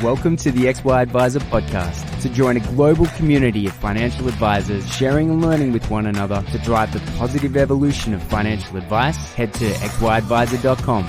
Welcome to the XY Advisor podcast. To join a global community of financial advisors sharing and learning with one another to drive the positive evolution of financial advice, head to xyadvisor.com.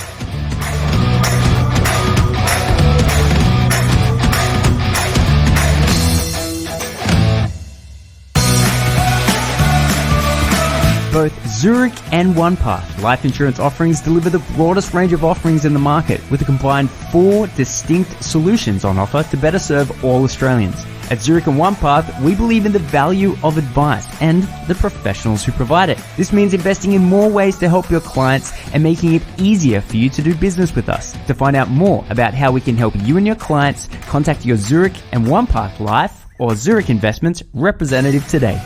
Both Zurich and Onepath life insurance offerings deliver the broadest range of offerings in the market with a combined 4 distinct solutions on offer to better serve all Australians. At Zurich and Onepath, we believe in the value of advice and the professionals who provide it. This means investing in more ways to help your clients and making it easier for you to do business with us. To find out more about how we can help you and your clients, contact your Zurich and Onepath Life or Zurich Investments representative today.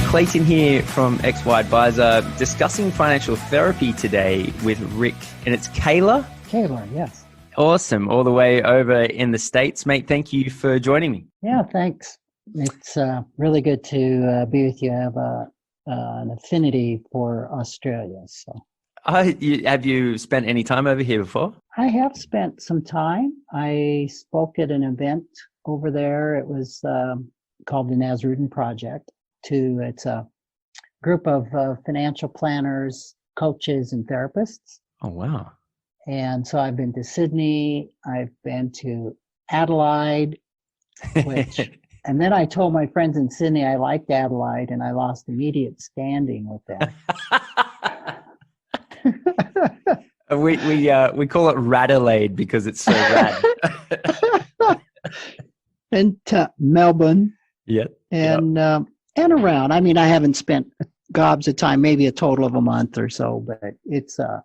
Clayton here from XY Advisor, discussing financial therapy today with Rick, and it's Kahler. Kahler, yes. Awesome. All the way over in the States, mate. Thank you for joining me. Yeah, thanks. It's really good to be with you. I have an affinity for Australia. So, have you spent any time over here before? I have spent some time. I spoke at an event over there. It was called the Nazarene Project. It's a group of financial planners, coaches, and therapists. Oh, wow. And so I've been to Sydney, I've been to Adelaide, and then I told my friends in Sydney I liked Adelaide, and I lost immediate standing with them. We call it Radelaide because it's so rad. And Melbourne. Yeah. And around. I mean, I haven't spent gobs of time, maybe a total of a month or so, but it's a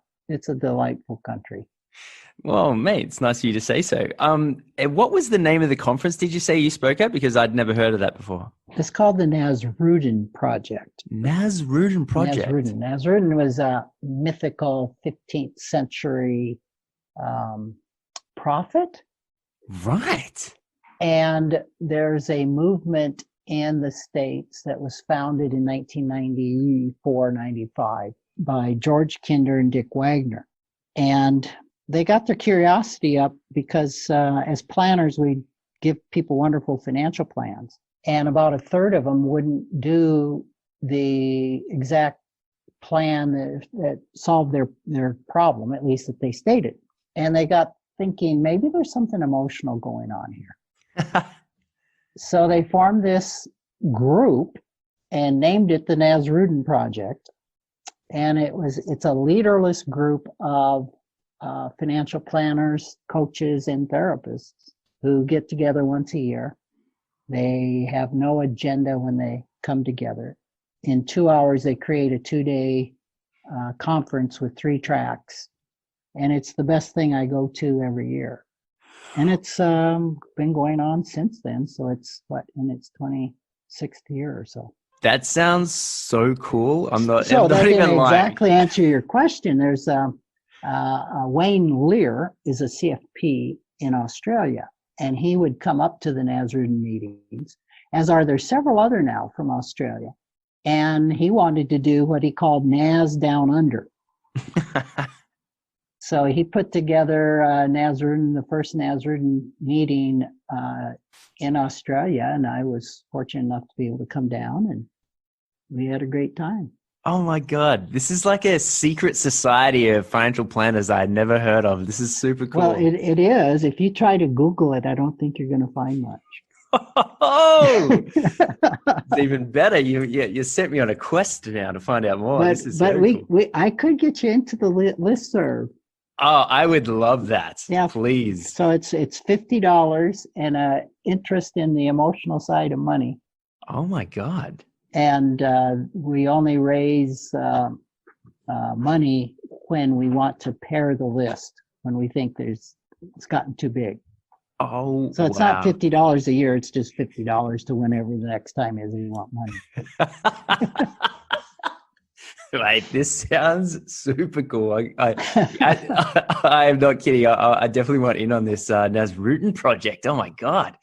delightful country. Well, mate, it's nice of you to say so. What was the name of the conference did you say you spoke at? Because I'd never heard of that before. It's called the Nazarene Project. Nazarene Project. Nazarene was a mythical 15th century prophet. Right. And there's a movement in the States that was founded in 1994-95 by George Kinder and Dick Wagner. And they got their curiosity up because as planners, we give people wonderful financial plans. And about a third of them wouldn't do the exact plan that solved their problem, at least that they stated. And they got thinking, maybe there's something emotional going on here. So they formed this group and named it the Nazarene Project. And it's a leaderless group of financial planners, coaches, and therapists who get together once a year. They have no agenda when they come together. In 2 hours, they create a 2-day conference with 3 tracks. And it's the best thing I go to every year. And it's been going on since then. So it's in its 26th year or so. That sounds so cool. I'm not that even didn't lying. Exactly answer your question. There's Wayne Lear is a CFP in Australia, and he would come up to the Nazarene meetings, as are there several other now from Australia. And he wanted to do what he called Naz Down Under. So he put together the first Nazarene meeting in Australia, and I was fortunate enough to be able to come down, and we had a great time. Oh my God. This is like a secret society of financial planners I had never heard of. This is super cool. Well, it is. If you try to Google it, I don't think you're going to find much. Oh, it's even better. You sent me on a quest now to find out more. This is cool. I could get you into the listserv. Oh, I would love that. Yeah, please. So it's $50 and interest in the emotional side of money. Oh my God. And we only raise money when we want to pare the list, when we think it's gotten too big. Oh, so it's not $50 a year. It's just $50 to whenever the next time is you want money. Right, this sounds super cool. I am not kidding. I definitely want in on this Nazarene project. Oh my God.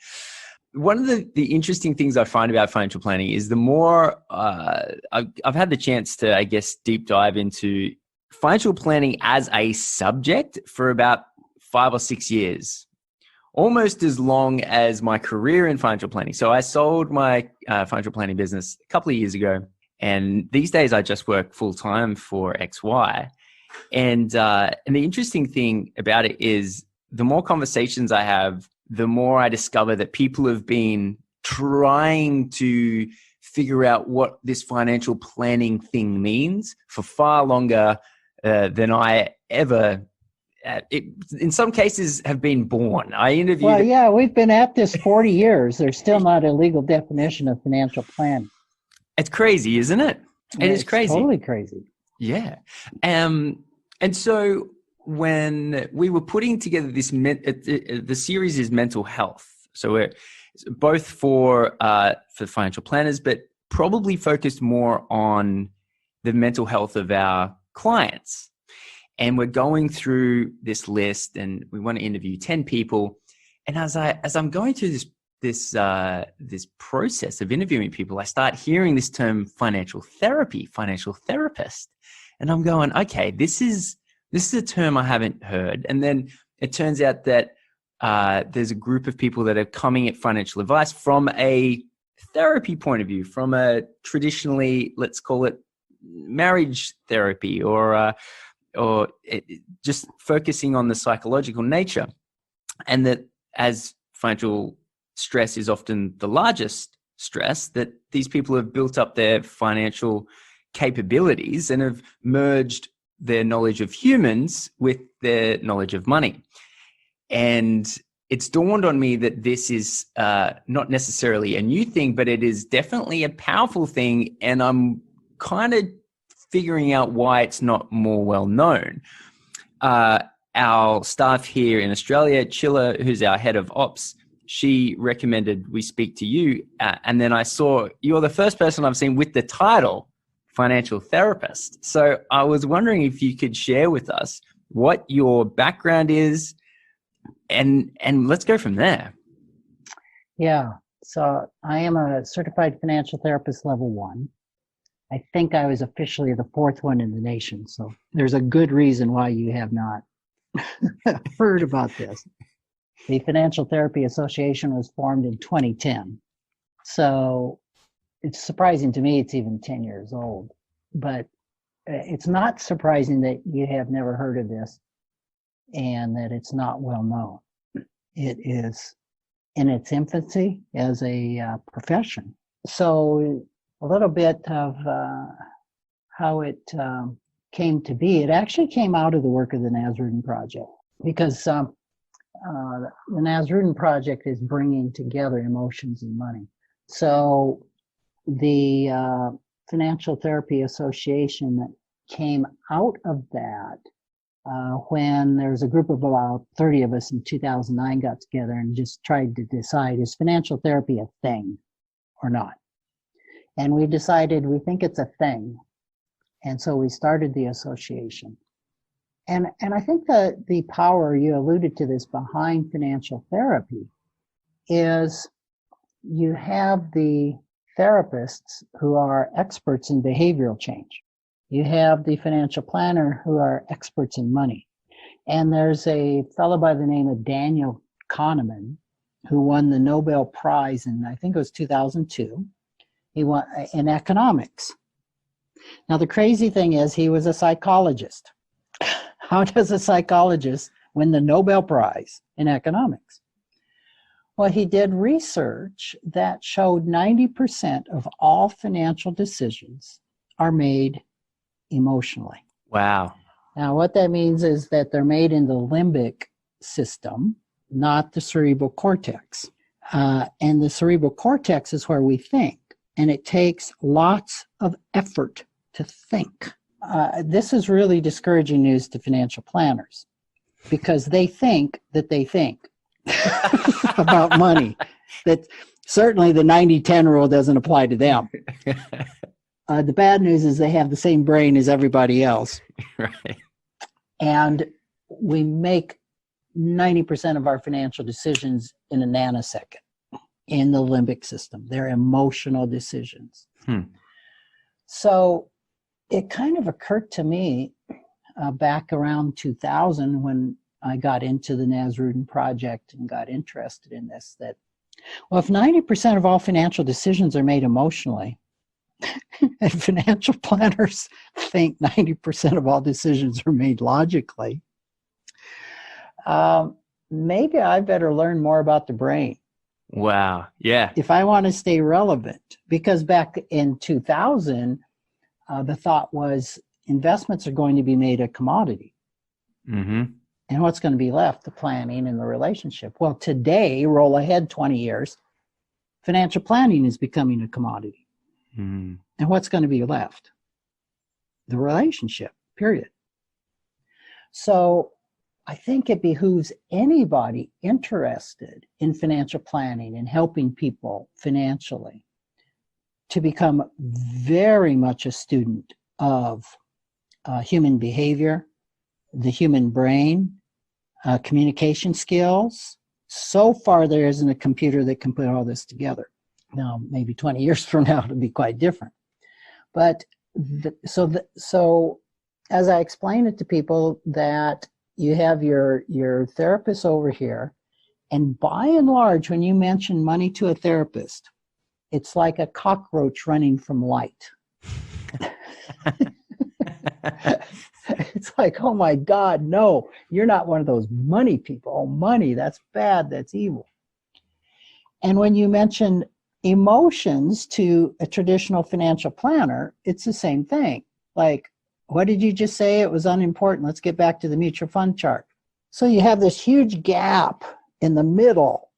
one of the interesting things I find about financial planning is the more I've had the chance to, I guess, deep dive into financial planning as a subject for about 5 or 6 years, almost as long as my career in financial planning. So I sold my financial planning business a couple of years ago, and these days I just work full time for XY. And the interesting thing about it is the more conversations I have, the more I discover that people have been trying to figure out what this financial planning thing means for far longer than I ever, in some cases, have been born. I interviewed... Well, yeah, we've been at this 40 years. There's still not a legal definition of financial planning. It's crazy, isn't it? It is crazy. Totally crazy. Yeah. And so when we were putting together this, the series is mental health. So we're both for financial planners, but probably focused more on the mental health of our clients. And we're going through this list, and we want to interview 10 people. And as I'm going through this process of interviewing people, I start hearing this term financial therapy, financial therapist. And I'm going, okay, this is a term I haven't heard. And then it turns out that there's a group of people that are coming at financial advice from a therapy point of view, from a traditionally, let's call it marriage therapy, or just focusing on the psychological nature. And that as financial stress is often the largest stress, that these people have built up their financial capabilities and have merged their knowledge of humans with their knowledge of money. And it's dawned on me that this is not necessarily a new thing, but it is definitely a powerful thing. And I'm kind of figuring out why it's not more well known. Our staff here in Australia, Chilla, who's our head of ops, she recommended we speak to you. And then I saw you're the first person I've seen with the title financial therapist. So I was wondering if you could share with us what your background is, and let's go from there. Yeah. So I am a certified financial therapist level 1. I think I was officially the 4th one in the nation. So there's a good reason why you have not heard about this. The Financial Therapy Association was formed in 2010. So it's surprising to me it's even 10 years old. But it's not surprising that you have never heard of this and that it's not well known. It is in its infancy as a profession. So a little bit of how it came to be. It actually came out of the work of the Nazarene Project, because the Nazarene Project is bringing together emotions and money. So the Financial Therapy Association that came out of that when there was a group of about 30 of us in 2009 got together and just tried to decide, is financial therapy a thing or not? And we decided we think it's a thing. And so we started the association. And I think that the power, you alluded to this, behind financial therapy is you have the therapists who are experts in behavioral change. You have the financial planner who are experts in money. And there's a fellow by the name of Daniel Kahneman who won the Nobel Prize in, I think it was 2002. He won in economics. Now, the crazy thing is he was a psychologist. How does a psychologist win the Nobel Prize in economics? Well, he did research that showed 90% of all financial decisions are made emotionally. Wow. Now, what that means is that they're made in the limbic system, not the cerebral cortex. And the cerebral cortex is where we think. And it takes lots of effort to think. This is really discouraging news to financial planners, because they think that they think about money. That certainly the 90-10 rule doesn't apply to them. The bad news is they have the same brain as everybody else. Right. And we make 90% of our financial decisions in a nanosecond. in the limbic system. They're emotional decisions. Hmm. So it kind of occurred to me back around 2000 when I got into the Nazarene project and got interested in this, that, well, if 90% of all financial decisions are made emotionally, and financial planners think 90% of all decisions are made logically, maybe I better learn more about the brain. Wow. Yeah. If I want to stay relevant, because back in 2000, the thought was investments are going to be made a commodity. Mm-hmm. And what's going to be left? The planning and the relationship. Well, today, roll ahead 20 years, financial planning is becoming a commodity. Mm-hmm. And what's going to be left? The relationship, period. So I think it behooves anybody interested in financial planning and helping people financially to become very much a student of human behavior, the human brain, communication skills. So far, there isn't a computer that can put all this together. Now, maybe 20 years from now, it'll be quite different. But so as I explain it to people, that you have your therapist over here, and by and large, when you mention money to a therapist, it's like a cockroach running from light. It's like, oh my God, no, you're not one of those money people. Oh, money, that's bad, that's evil. And when you mention emotions to a traditional financial planner, it's the same thing. Like, what did you just say? It was unimportant. Let's get back to the mutual fund chart. So you have this huge gap in the middle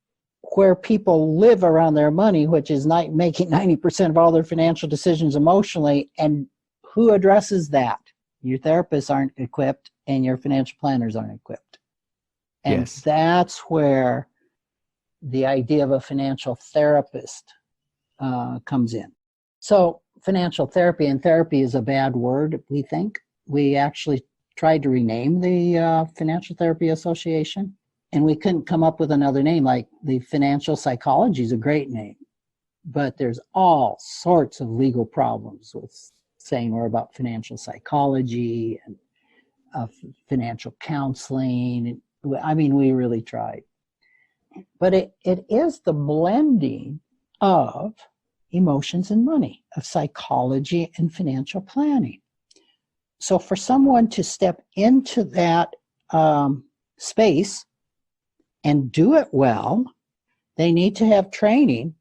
where people live around their money, which is not making 90% of all their financial decisions emotionally. And who addresses that? Your therapists aren't equipped and your financial planners aren't equipped. And Yes. That's where the idea of a financial therapist comes in. So financial therapy, and therapy is a bad word, we think. We actually tried to rename the Financial Therapy Association, and we couldn't come up with another name. Like the financial psychology is a great name, but there's all sorts of legal problems with saying we're about financial psychology and financial counseling. I mean, we really tried. But it is the blending of emotions and money, of psychology and financial planning. So for someone to step into that space and do it well, they need to have training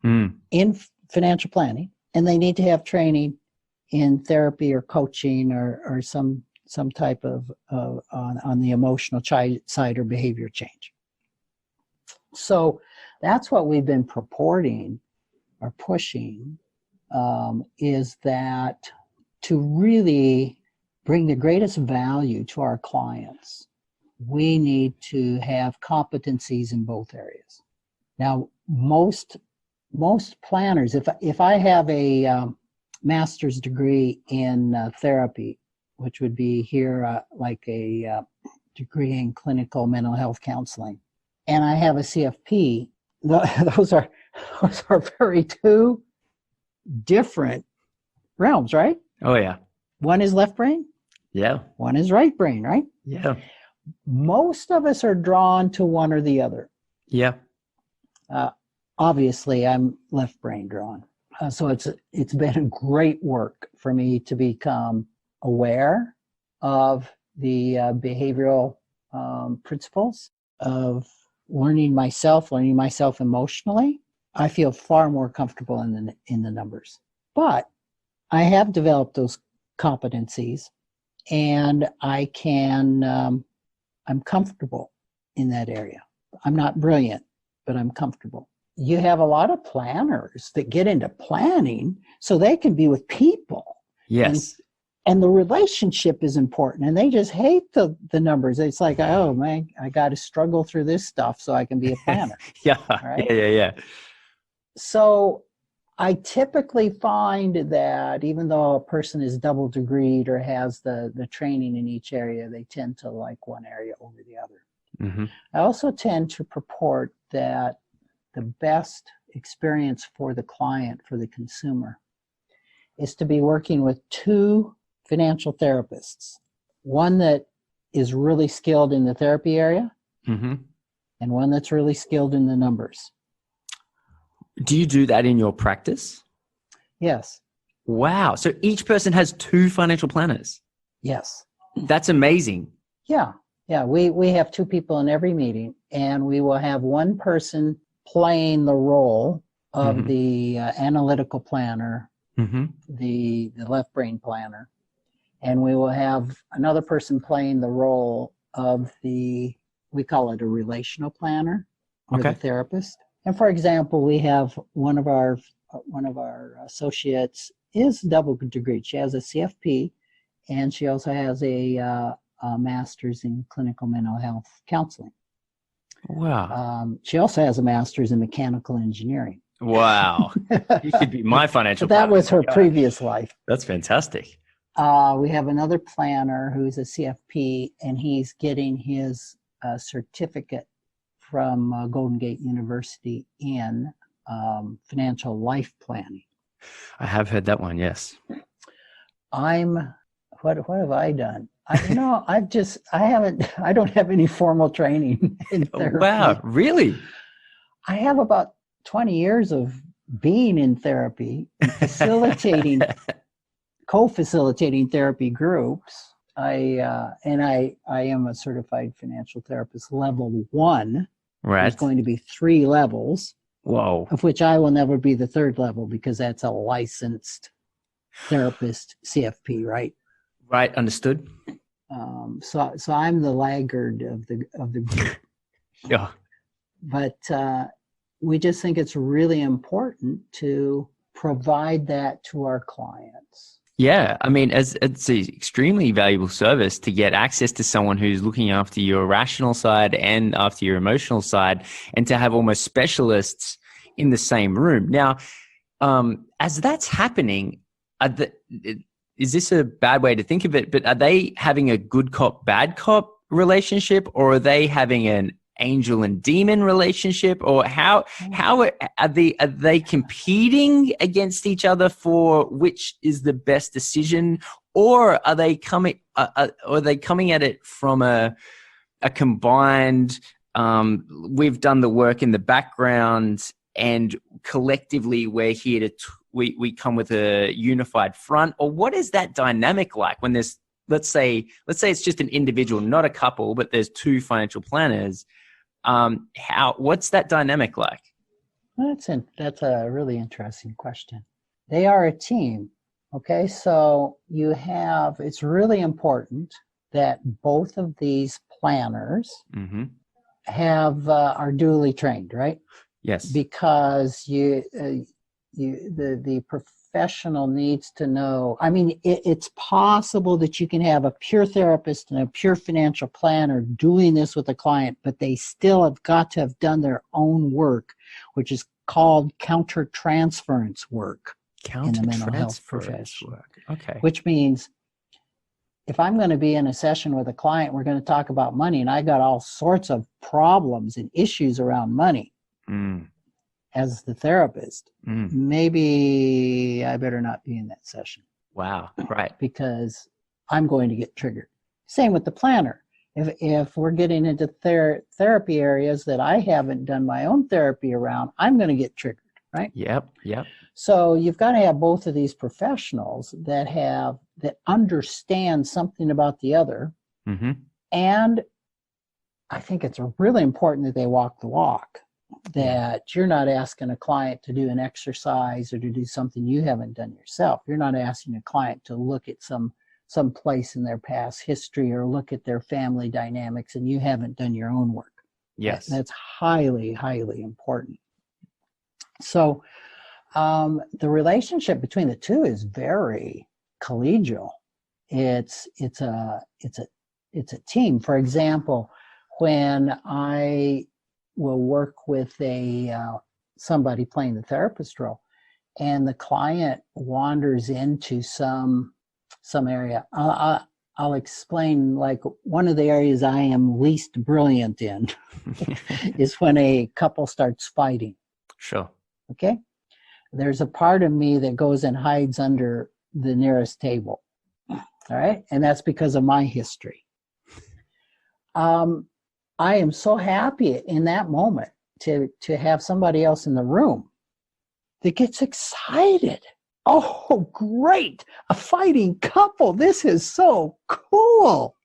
in financial planning, and they need to have training in therapy or coaching or some type of on the emotional side or behavior change. So that's what we've been purporting or pushing, is that to really bring the greatest value to our clients, we need to have competencies in both areas. Now, most planners, if I have a master's degree in therapy, which would be here like a degree in clinical mental health counseling, and I have a CFP, those are very two different realms, right? Oh, yeah. One is left brain. Yeah. One is right brain, right? Yeah. Most of us are drawn to one or the other. Yeah. Obviously, I'm left brain drawn. So it's been a great work for me to become aware of the behavioral principles of learning myself emotionally. I feel far more comfortable in the numbers. But I have developed those competencies, and I'm comfortable in that area. I'm not brilliant, but I'm comfortable. You have a lot of planners that get into planning so they can be with people. Yes. And the relationship is important, and they just hate the numbers. It's like, oh man, I got to struggle through this stuff so I can be a planner. Yeah. Right? Yeah. So I typically find that even though a person is double degreed or has the training in each area, they tend to like one area over the other. Mm-hmm. I also tend to purport that the best experience for the client, for the consumer, is to be working with two financial therapists. One that is really skilled in the therapy area, Mm-hmm. and one that's really skilled in the numbers. Do you do that in your practice? Yes. Wow. So each person has two financial planners. Yes. That's amazing. Yeah. Yeah. We have two people in every meeting, and we will have one person playing the role of Mhm. the analytical planner, Mm-hmm. the left brain planner, and we will have another person playing the role of we call it a relational planner, or Okay. the therapist. And for example, we have one of our associates is double degree. She has a CFP, and she also has a master's in clinical mental health counseling. Wow. She also has a master's in mechanical engineering. Wow. You could be my financial But that planner. was her God. previous life. That's fantastic. We have another planner who's a CFP, and he's getting his certificate from Golden Gate University in financial life planning. I have heard that one, yes. What have I done? I don't have any formal training in therapy. Wow, really? I have about 20 years of being in therapy and co-facilitating therapy groups. I am a certified financial therapist level 1. Right. There's going to be 3 levels. Whoa. Of which I will never be the 3rd level, because that's a licensed therapist CFP, right? Right, understood. So I'm the laggard of the group. Yeah. But we just think it's really important to provide that to our clients. Yeah, I mean, it's an extremely valuable service to get access to someone who's looking after your rational side and after your emotional side, and to have almost specialists in the same room. Now, as that's happening, is this a bad way to think of it? But are they having a good cop, bad cop relationship, or are they having an angel and demon relationship, or how are they competing against each other for which is the best decision, or are they coming at it from a combined we've done the work in the background and collectively we're here to we come with a unified front? Or what is that dynamic like when there's let's say it's just an individual, not a couple, but there's 2 financial planners? What's that dynamic like? That's a really interesting question. They are a team. Okay, so it's really important that both of these planners Mm-hmm. are duly trained, right? Yes. Because the professional needs to know. I mean, it's possible that you can have a pure therapist and a pure financial planner doing this with a client, but they still have got to have done their own work, which is called countertransference work in the mental health profession. Okay. Which means if I'm going to be in a session with a client, we're going to talk about money, and I got all sorts of problems and issues around money. As the therapist, maybe I better not be in that session. Wow, right. Because I'm going to get triggered. Same with the planner. If we're getting into therapy areas that I haven't done my own therapy around, I'm going to get triggered, right? Yep. So you've got to have both of these professionals that understand something about the other. Mm-hmm. And I think it's really important that they walk the walk. That you're not asking a client to do an exercise or to do something you haven't done yourself. You're not asking a client to look at some place in their past history or look at their family dynamics, and you haven't done your own work. Yes. That's highly, highly important. So the relationship between the two is very collegial. It's a team. For example, when I will work with somebody playing the therapist role, and the client wanders into some area. I'll explain, like, one of the areas I am least brilliant in is when a couple starts fighting. Sure. Okay. There's a part of me that goes and hides under the nearest table. All right. And that's because of my history. I am so happy in that moment to have somebody else in the room that gets excited. Oh, great. A fighting couple. This is so cool.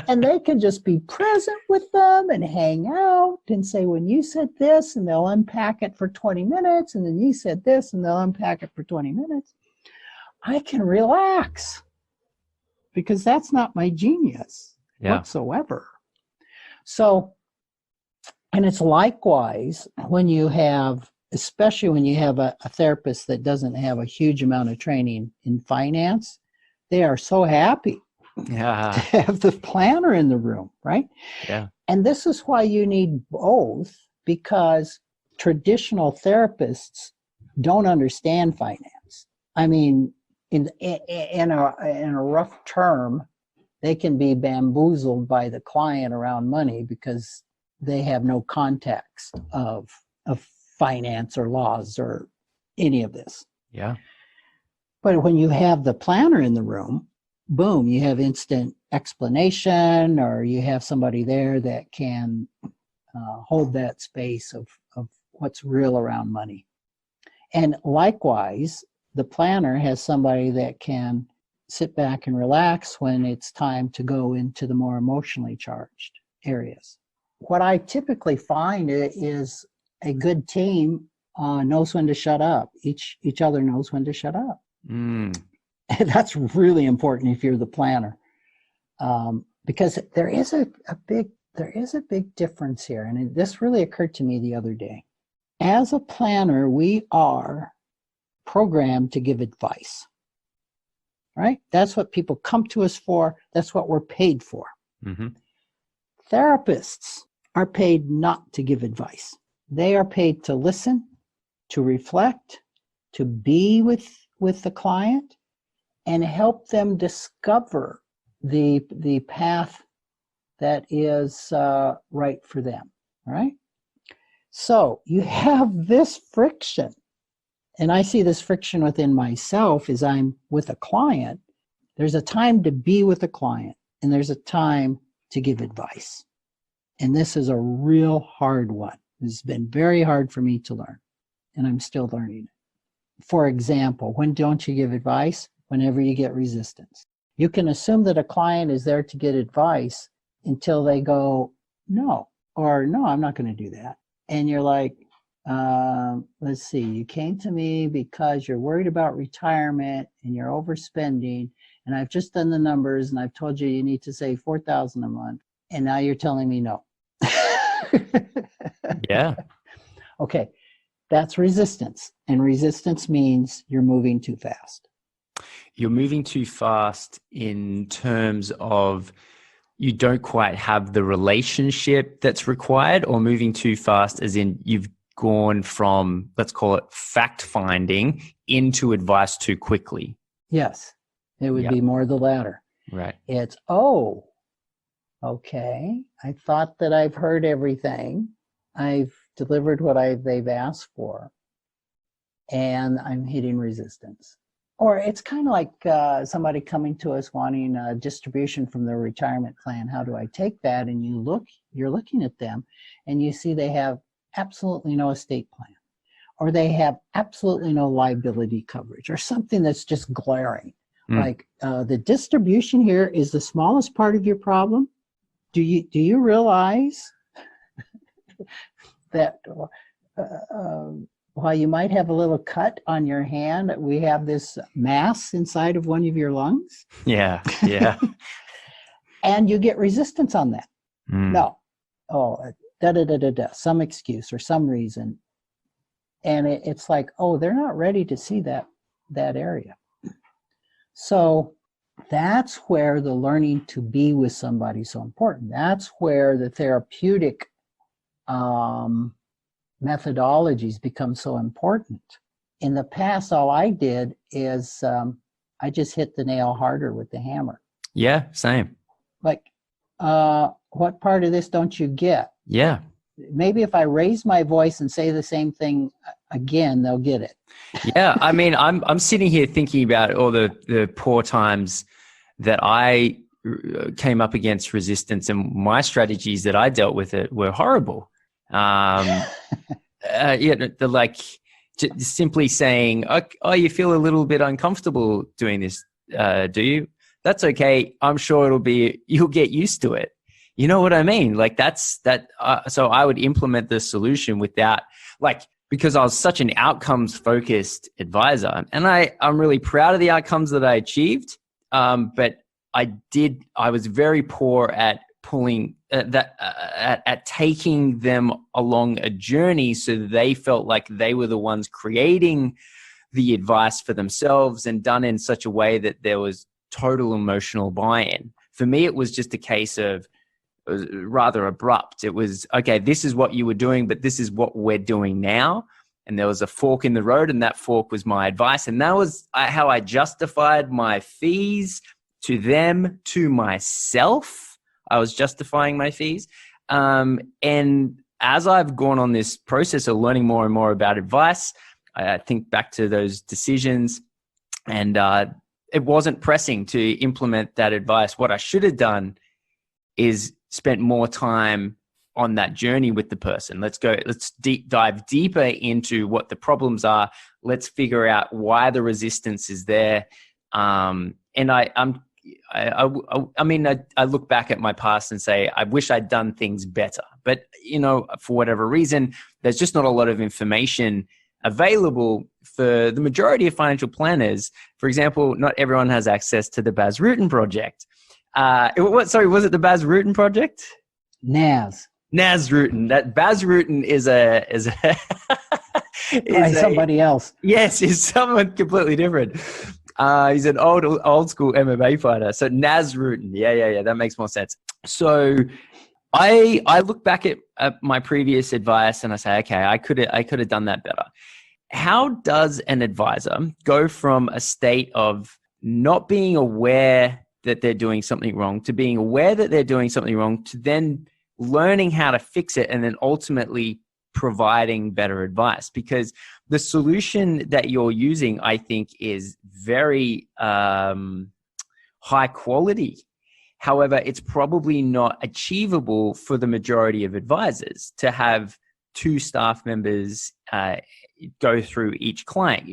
And they can just be present with them and hang out and say, when you said this, and they'll unpack it for 20 minutes. And then you said this, and they'll unpack it for 20 minutes. I can relax because that's not my genius whatsoever. So, and it's likewise when you have, especially when you have a therapist that doesn't have a huge amount of training in finance, they are so happy to have the planner in the room, right? Yeah. And this is why you need both, because traditional therapists don't understand finance. I mean, in a rough term, they can be bamboozled by the client around money because they have no context of finance or laws or any of this. Yeah. But when you have the planner in the room, boom, you have instant explanation, or you have somebody there that can hold that space of what's real around money. And likewise, the planner has somebody that can sit back and relax when it's time to go into the more emotionally charged areas. What I typically find is a good team knows when to shut up. Each other knows when to shut up. And that's really important if you're the planner, because there is a big difference here. And this really occurred to me the other day. As a planner, we are programmed to give advice, right? That's what people come to us for. That's what we're paid for. Mm-hmm. Therapists are paid not to give advice. They are paid to listen, to reflect, to be with the client, and help them discover the path that is right for them, right? So you have this friction, and I see this friction within myself as I'm with a client. There's a time to be with a client, and there's a time to give advice. And this is a real hard one. It's been very hard for me to learn, and I'm still learning it. For example, when don't you give advice? Whenever you get resistance. You can assume that a client is there to get advice until they go, no, or no, I'm not going to do that. And you're like, let's see, you came to me because you're worried about retirement and you're overspending, and I've just done the numbers and I've told you need to save $4,000 a month, and now you're telling me no. Yeah. Okay, that's resistance, and resistance means you're moving too fast. You're moving too fast in terms of you don't quite have the relationship that's required, or moving too fast as in you've gone from, let's call it fact finding, into advice too quickly. Yes, it would be more the latter. Right. It's, okay, I thought that I've heard everything. I've delivered what they've asked for, and I'm hitting resistance. Or it's kind of like somebody coming to us wanting a distribution from their retirement plan. How do I take that? And you're looking at them and you see they have absolutely no estate plan, or they have absolutely no liability coverage, or something that's just glaring. Like the distribution here is the smallest part of your problem. Do you realize that while you might have a little cut on your hand, we have this mass inside of one of your lungs? Yeah. And you get resistance on that. No. Some excuse or some reason. And it's like, they're not ready to see that area. So that's where the learning to be with somebody is so important. That's where the therapeutic methodologies become so important. In the past, all I did is I just hit the nail harder with the hammer. Yeah, same. Like, what part of this don't you get? Yeah. maybe if I raise my voice and say the same thing again, they'll get it. Yeah, I mean, I'm sitting here thinking about all the poor times that I came up against resistance, and my strategies that I dealt with it were horrible. Simply saying, "Oh, you feel a little bit uncomfortable doing this, do you? That's okay. I'm sure you'll get used to it." You know what I mean? Like so I would implement the solution without, because I was such an outcomes focused advisor, and I'm really proud of the outcomes that I achieved. But I was very poor at pulling at taking them along a journey so that they felt like they were the ones creating the advice for themselves, and done in such a way that there was total emotional buy-in. For me, it was just a case of, it was rather abrupt. It was, okay, this is what you were doing, but this is what we're doing now. And there was a fork in the road, and that fork was my advice. And that was how I justified my fees to them, to myself. I was justifying my fees. And as I've gone on this process of learning more and more about advice, I think back to those decisions, and it wasn't pressing to implement that advice. What I should have done is spent more time on that journey with the person. Let's dive deeper into what the problems are. Let's figure out why the resistance is there. And I look back at my past and say, I wish I'd done things better. But, for whatever reason, there's just not a lot of information available for the majority of financial planners. For example, not everyone has access to the Baz Rutten project. Was it the Baz Rutten project? Naz Rutten. That Baz Rutten is somebody else. Yes, he's someone completely different. He's an old school MMA fighter. So Naz Rutten. Yeah. That makes more sense. So I look back at my previous advice and I say, okay, I could have done that better. How does an advisor go from a state of not being aware that they're doing something wrong to being aware that they're doing something wrong to then learning how to fix it and then ultimately providing better advice? Because the solution that you're using, I think, is very high quality. However, it's probably not achievable for the majority of advisors to have 2 staff members go through each client.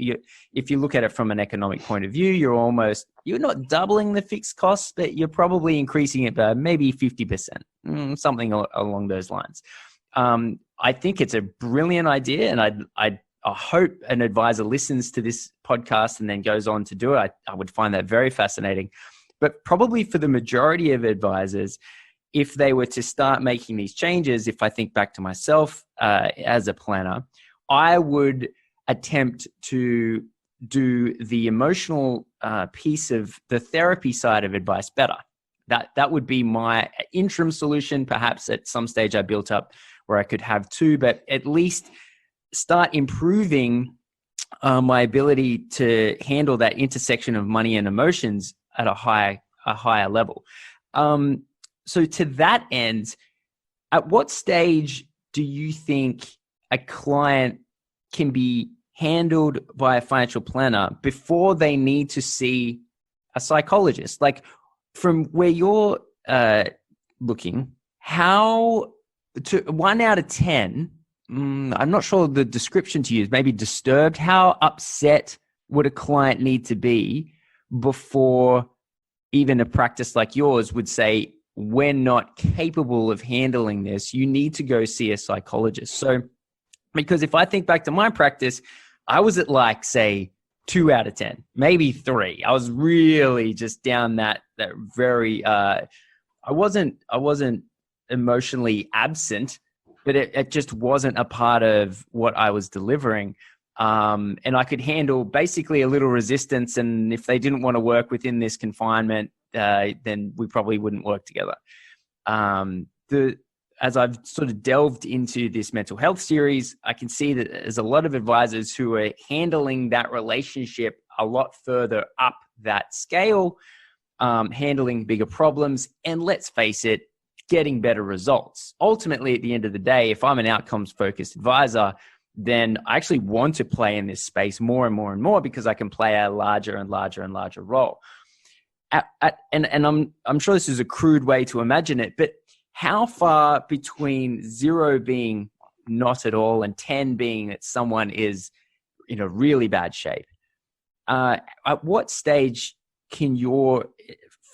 If you look at it from an economic point of view, you're not doubling the fixed costs, but you're probably increasing it by maybe 50%, something along those lines. I think it's a brilliant idea, and I hope an advisor listens to this podcast and then goes on to do it. I would find that very fascinating. But probably for the majority of advisors, if they were to start making these changes, if I think back to myself as a planner, I would attempt to do the emotional piece of the therapy side of advice better. That would be my interim solution. Perhaps at some stage I built up where I could have 2, but at least start improving my ability to handle that intersection of money and emotions at a higher level. So to that end, at what stage do you think a client can be handled by a financial planner before they need to see a psychologist? Like, from where you're looking, how to 1 out of 10, I'm not sure the description to use, maybe disturbed, how upset would a client need to be before even a practice like yours would say, we're not capable of handling this, you need to go see a psychologist? So, because if I think back to my practice, I was at say 2 out of 10, maybe 3. I was really just down that very, I wasn't emotionally absent, but it just wasn't a part of what I was delivering. And I could handle basically a little resistance. And if they didn't want to work within this confinement, then we probably wouldn't work together. As I've sort of delved into this mental health series, I can see that there's a lot of advisors who are handling that relationship a lot further up that scale, handling bigger problems. And let's face it, getting better results. Ultimately, at the end of the day, if I'm an outcomes focused advisor, then I actually want to play in this space more and more and more because I can play a larger and larger and larger role. And I'm sure this is a crude way to imagine it, but how far between 0 being not at all and 10 being that someone is in a really bad shape? At what stage can your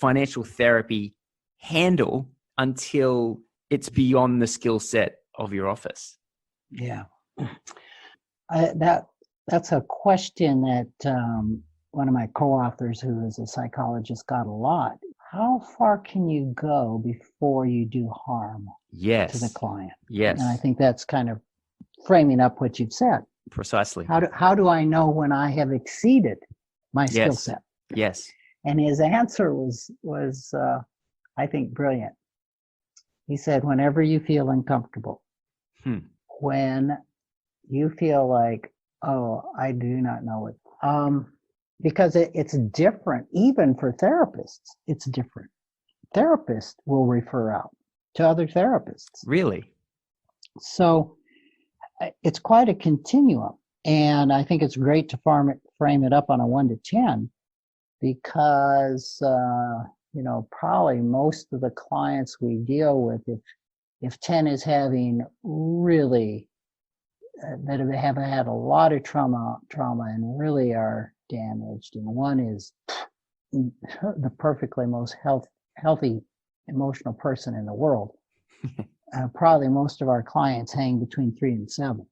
financial therapy handle until it's beyond the skill set of your office? Yeah. That's a question that one of my co-authors, who is a psychologist, got a lot. How far can you go before you do harm to the client? Yes. And I think that's kind of framing up what you've said. Precisely. How do I know when I have exceeded my skill set? Yes. And his answer was I think, brilliant. He said, whenever you feel uncomfortable, when you feel like, oh, I do not know it. Because it's different, even for therapists, it's different. Therapists will refer out to other therapists. Really? So it's quite a continuum. And I think it's great to frame it up on a 1 to 10 because, probably most of the clients we deal with, if 10 is having really, that have had a lot of trauma and really are damaged, and 1 is the perfectly most healthy emotional person in the world, probably most of our clients hang between 3 and 7.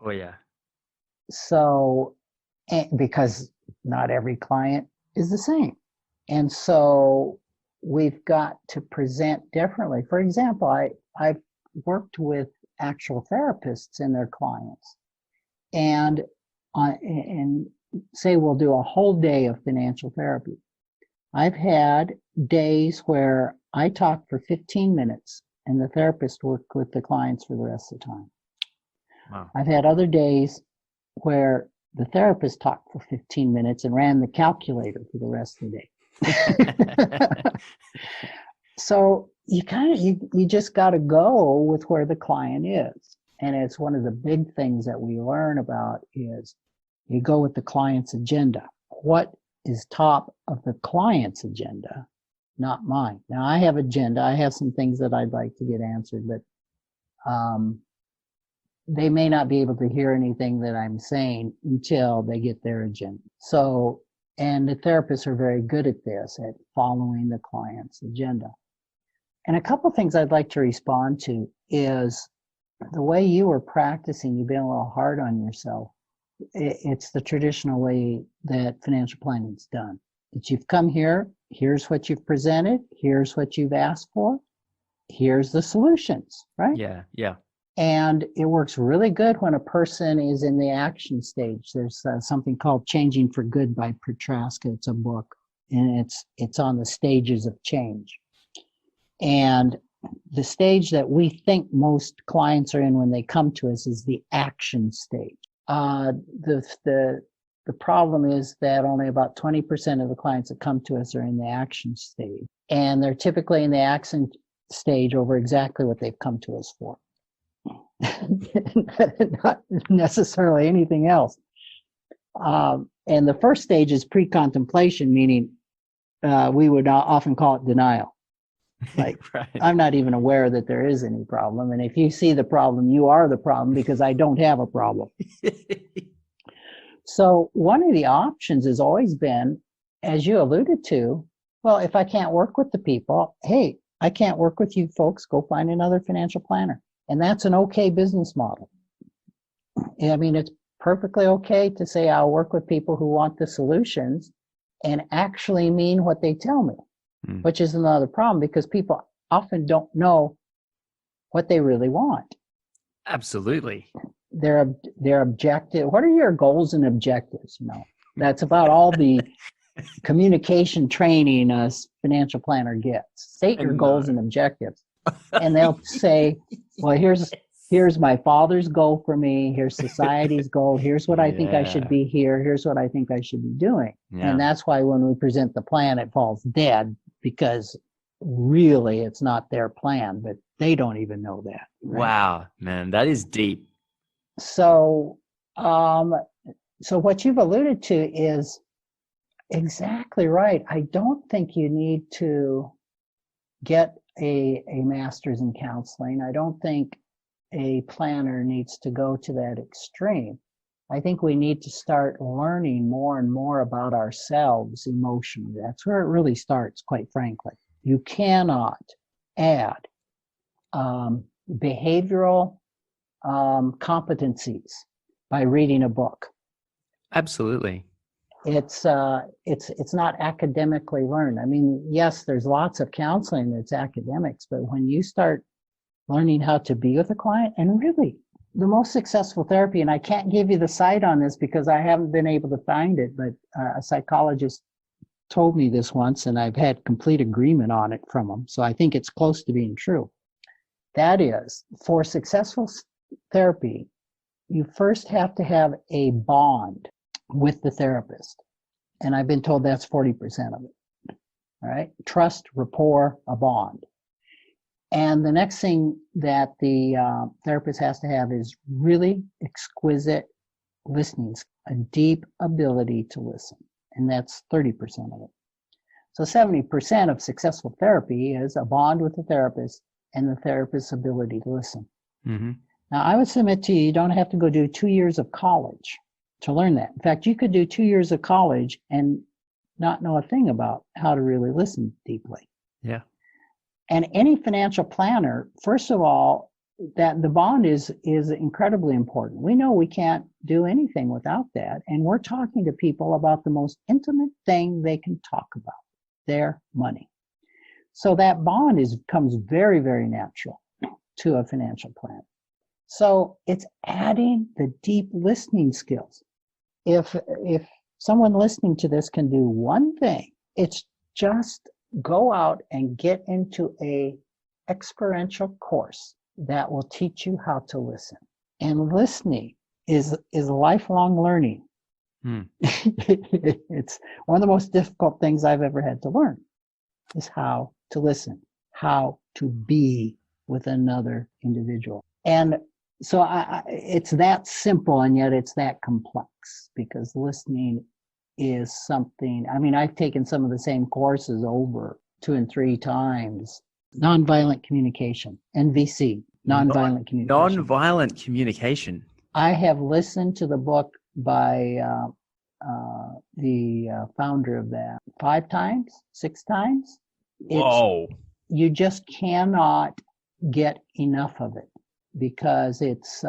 Oh, yeah. So, because not every client is the same. And so we've got to present differently. For example, I've worked with actual therapists and their clients, and say we'll do a whole day of financial therapy. I've had days where I talk for 15 minutes and the therapist worked with the clients for the rest of the time. Wow. I've had other days where the therapist talked for 15 minutes and ran the calculator for the rest of the day. So you just got to go with where the client is. And it's one of the big things that we learn about is you go with the client's agenda. What is top of the client's agenda, not mine? Now, I have agenda. I have some things that I'd like to get answered, but they may not be able to hear anything that I'm saying until they get their agenda. So, and the therapists are very good at this, at following the client's agenda. And a couple of things I'd like to respond to is the way you were practicing, you've been a little hard on yourself. It's the traditional way that financial planning is done. That you've come here, here's what you've presented, here's what you've asked for, here's the solutions, right? Yeah. And it works really good when a person is in the action stage. There's something called Changing for Good by Petraska. It's a book, and it's on the stages of change. And the stage that we think most clients are in when they come to us is the action stage. The problem is that only about 20% of the clients that come to us are in the action stage. And they're typically in the action stage over exactly what they've come to us for. Not necessarily anything else. And the first stage is pre-contemplation, meaning we would often call it denial. Like, right. I'm not even aware that there is any problem. And if you see the problem, you are the problem because I don't have a problem. So one of the options has always been, as you alluded to, well, if I can't work with the people, hey, I can't work with you folks, go find another financial planner. And that's an okay business model. I mean, it's perfectly okay to say I'll work with people who want the solutions and actually mean what they tell me, which is another problem because people often don't know what they really want. Absolutely. They're objective. What are your goals and objectives? That's about all the communication training a financial planner gets. State your goals and objectives. And they'll say, well, here's my father's goal for me. Here's society's goal. Here's what I think I should be here. Here's what I think I should be doing. Yeah. And that's why when we present the plan, it falls dead because really it's not their plan, but they don't even know that. Right? Wow, man, that is deep. So, so what you've alluded to is exactly right. I don't think you need to get a master's in counseling. I don't think a planner needs to go to that extreme. I think we need to start learning more and more about ourselves emotionally. That's where it really starts, quite frankly. You cannot add behavioral competencies by reading a book. Absolutely. It's not academically learned. I mean, yes, there's lots of counseling that's academics, but when you start learning how to be with a client, and really the most successful therapy, and I can't give you the site on this because I haven't been able to find it, but a psychologist told me this once, and I've had complete agreement on it from them. So I think it's close to being true. That is, for successful therapy, you first have to have a bond with the therapist. And I've been told that's 40% of it. All right. Trust, rapport, a bond. And the next thing that the therapist has to have is really exquisite listening, a deep ability to listen. And that's 30% of it. So 70% of successful therapy is a bond with the therapist and the therapist's ability to listen. Mm-hmm. Now, I would submit to you don't have to go do 2 years of college to learn that. In fact, you could do 2 years of college and not know a thing about how to really listen deeply. Yeah. And any financial planner, first of all, that the bond is incredibly important. We know we can't do anything without that. And we're talking to people about the most intimate thing they can talk about, their money. So that bond comes very, very natural to a financial plan. So it's adding the deep listening skills. If someone listening to this can do one thing, it's just go out and get into a experiential course that will teach you how to listen. And listening is lifelong learning. It's one of the most difficult things I've ever had to learn is how to listen, how to be with another individual. And so it's that simple, and yet it's that complex, because listening is something, I mean, I've taken some of the same courses over 2 and 3 times. Nonviolent communication, NVC, nonviolent communication. Nonviolent communication. I have listened to the book by the founder of that 5 times, 6 times. Whoa. You just cannot get enough of it because it's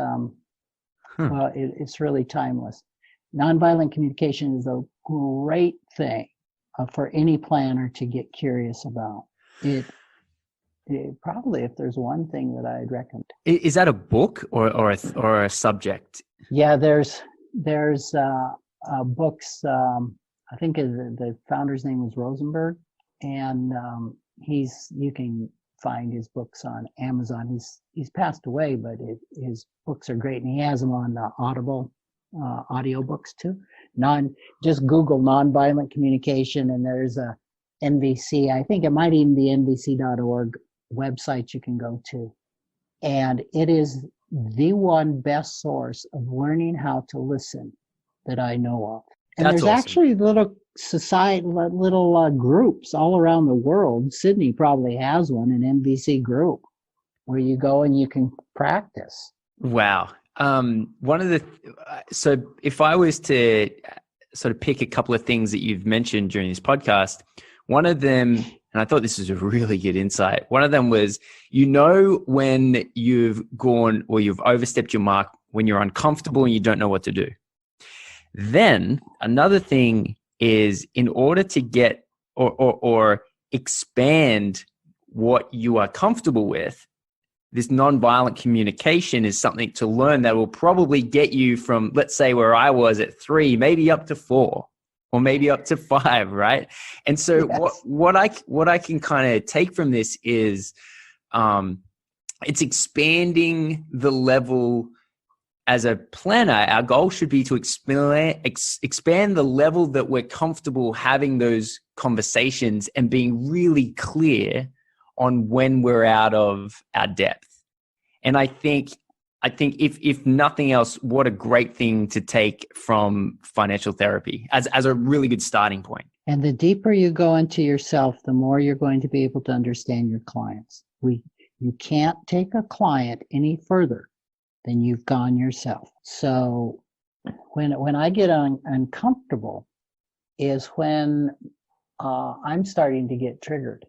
it's really timeless. Nonviolent communication is a great thing for any planner to get curious about. It probably, if there's one thing that I'd recommend. Is that a book or a subject? Yeah, there's books. I think the founder's name was Rosenberg, and you can find his books on Amazon. He's passed away, but his books are great, and he has them on Audible audio books too. Just Google nonviolent communication, and there's a NVC. I think it might even be nvc.org website you can go to, and it is the one best source of learning how to listen that I know of. And That's there's awesome. actually little groups all around the world. Sydney probably has one, an NVC group, where you go and you can practice. Wow. So if I was to sort of pick a couple of things that you've mentioned during this podcast, one of them, and I thought this was a really good insight, one of them was, when you've gone or you've overstepped your mark, when you're uncomfortable and you don't know what to do. Then another thing is, in order to get or expand what you are comfortable with, this nonviolent communication is something to learn that will probably get you from, let's say, where I was at 3, maybe up to 4, or maybe up to 5, right? And so yes. what I can kind of take from this is it's expanding the level. As a planner, our goal should be to expand the level that we're comfortable having those conversations and being really clear on when we're out of our depth. And I think if nothing else, what a great thing to take from financial therapy as a really good starting point. And the deeper you go into yourself, the more you're going to be able to understand your clients. You can't take a client any further than you've gone yourself. So when I get uncomfortable is when I'm starting to get triggered.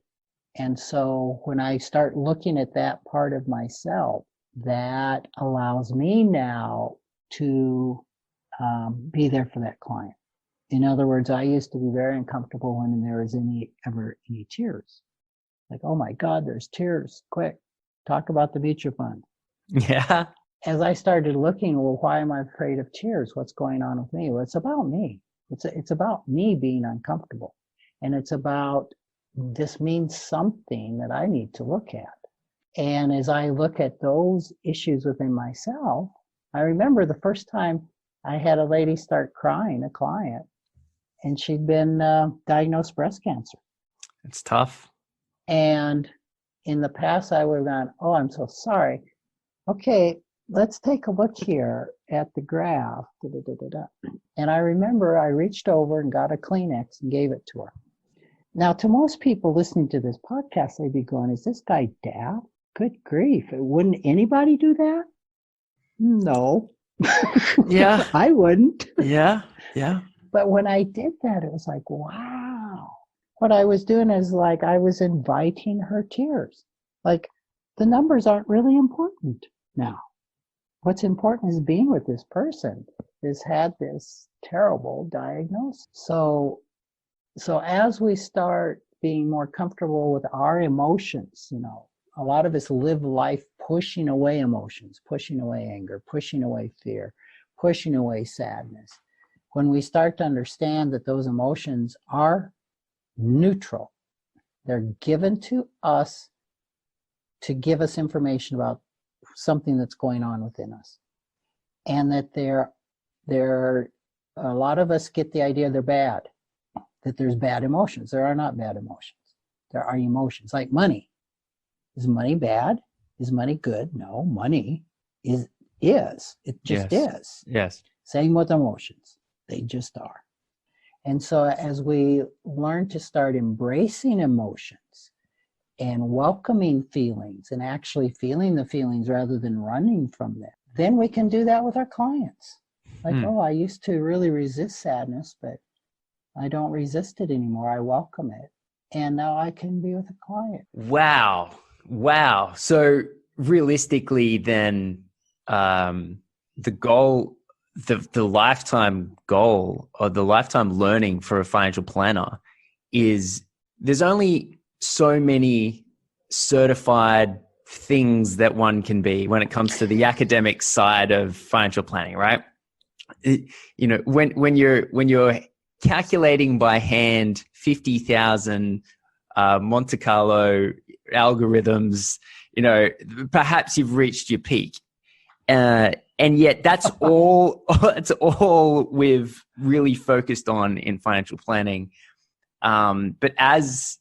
And so when I start looking at that part of myself, that allows me now to be there for that client. In other words, I used to be very uncomfortable when there was ever any tears. Like, oh my God, there's tears. Quick, talk about the mutual fund. Yeah. As I started looking, well, why am I afraid of tears? What's going on with me? Well, it's about me. It's about me being uncomfortable. And it's about, this means something that I need to look at. And as I look at those issues within myself, I remember the first time I had a lady start crying, a client, and she'd been diagnosed breast cancer. It's tough. And in the past, I would have gone, oh, I'm so sorry. Okay, let's take a look here at the graph. And I remember I reached over and got a Kleenex and gave it to her. Now, to most people listening to this podcast, they'd be going, is this guy daft? Good grief. Wouldn't anybody do that? No. Yeah. I wouldn't. Yeah. Yeah. But when I did that, it was like, wow. What I was doing is like I was inviting her tears. Like, the numbers aren't really important now. What's important is being with this person who's had this terrible diagnosis. So as we start being more comfortable with our emotions, a lot of us live life pushing away emotions, pushing away anger, pushing away fear, pushing away sadness. When we start to understand that those emotions are neutral, they're given to us to give us information about something that's going on within us. And that a lot of us get the idea they're bad, that there's bad emotions. There are not bad emotions. There are emotions, like money. Is money bad? Is money good? No, money is. It just is. Yes. Same with emotions. They just are. And so as we learn to start embracing emotions and welcoming feelings and actually feeling the feelings rather than running from them, then we can do that with our clients. Like, oh, I used to really resist sadness, but I don't resist it anymore. I welcome it. And now I can be with a client. Wow. So realistically then, the goal, the lifetime goal or the lifetime learning for a financial planner is there's only so many certified things that one can be when it comes to the academic side of financial planning, right? When you're calculating by hand 50,000 Monte Carlo algorithms, perhaps you've reached your peak. And yet that's all it's all we've really focused on in financial planning. But as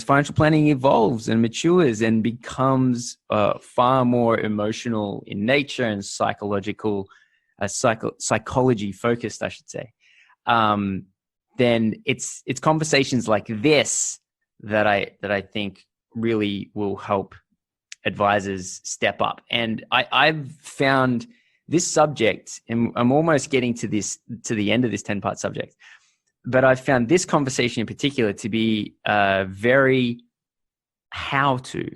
financial planning evolves and matures and becomes far more emotional in nature and psychology focused, I should say, then it's conversations like this that I think really will help advisors step up. And I've found this subject, and I'm almost getting to the end of this 10-part subject, but I've found this conversation in particular to be very how-to,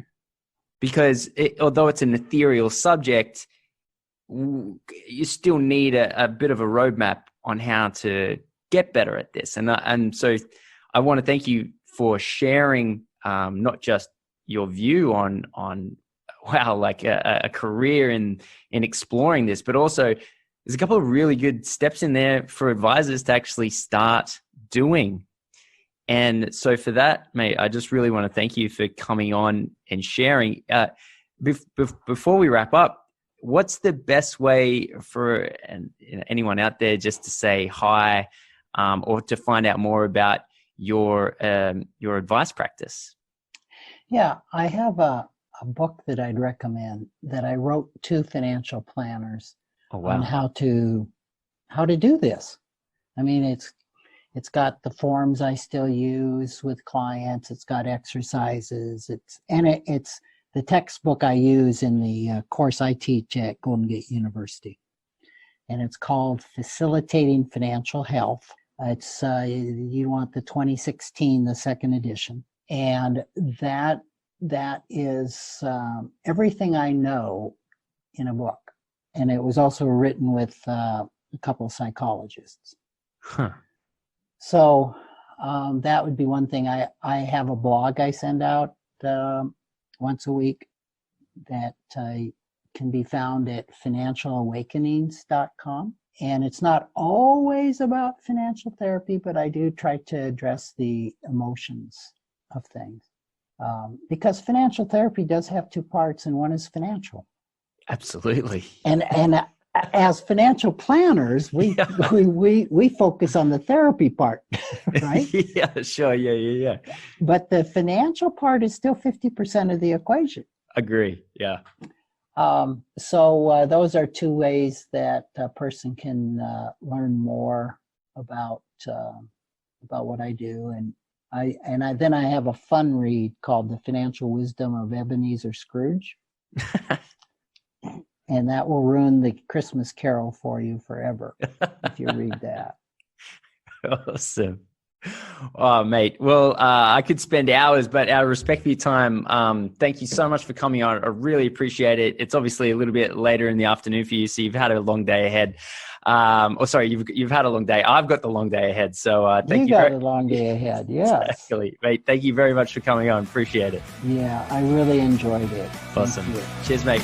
because although it's an ethereal subject, you still need a bit of a roadmap on how to get better at this. And so I want to thank you for sharing not just your view on like a career in exploring this, but also there's a couple of really good steps in there for advisors to actually start doing. And so for that, mate, I just really want to thank you for coming on and sharing. Before we wrap up, what's the best way for anyone out there just to say hi or to find out more about your advice practice? Yeah, I have a book that I'd recommend that I wrote to financial planners Oh, on wow. how to do this. I mean, it's got the forms I still use with clients. It's got exercises. It's the textbook I use in the course I teach at Golden Gate University, and it's called Facilitating Financial Health. It's you want the 2016, the second edition, and that is everything I know in a book, and it was also written with a couple of psychologists. Huh. So that would be one thing. I have a blog I send out once a week that can be found at financialawakenings.com. And it's not always about financial therapy, but I do try to address the emotions of things. Because financial therapy does have two parts, and one is financial. Absolutely. And as financial planners, we focus on the therapy part, right? Yeah, sure. Yeah. But the financial part is still 50% of the equation. Agree. Yeah. So those are two ways that a person can learn more about what I do, and then I have a fun read called The Financial Wisdom of Ebenezer Scrooge. And that will ruin the Christmas Carol for you forever if you read that. Awesome. Oh, mate. Well, I could spend hours, but out of respect for your time, thank you so much for coming on. I really appreciate it. It's obviously a little bit later in the afternoon for you, so you've had a long day ahead. You've had a long day. I've got the long day ahead. So thank you. You got a long day ahead. Yes. Exactly, mate. Thank you very much for coming on. Appreciate it. Yeah, I really enjoyed it. Awesome. Cheers, mate.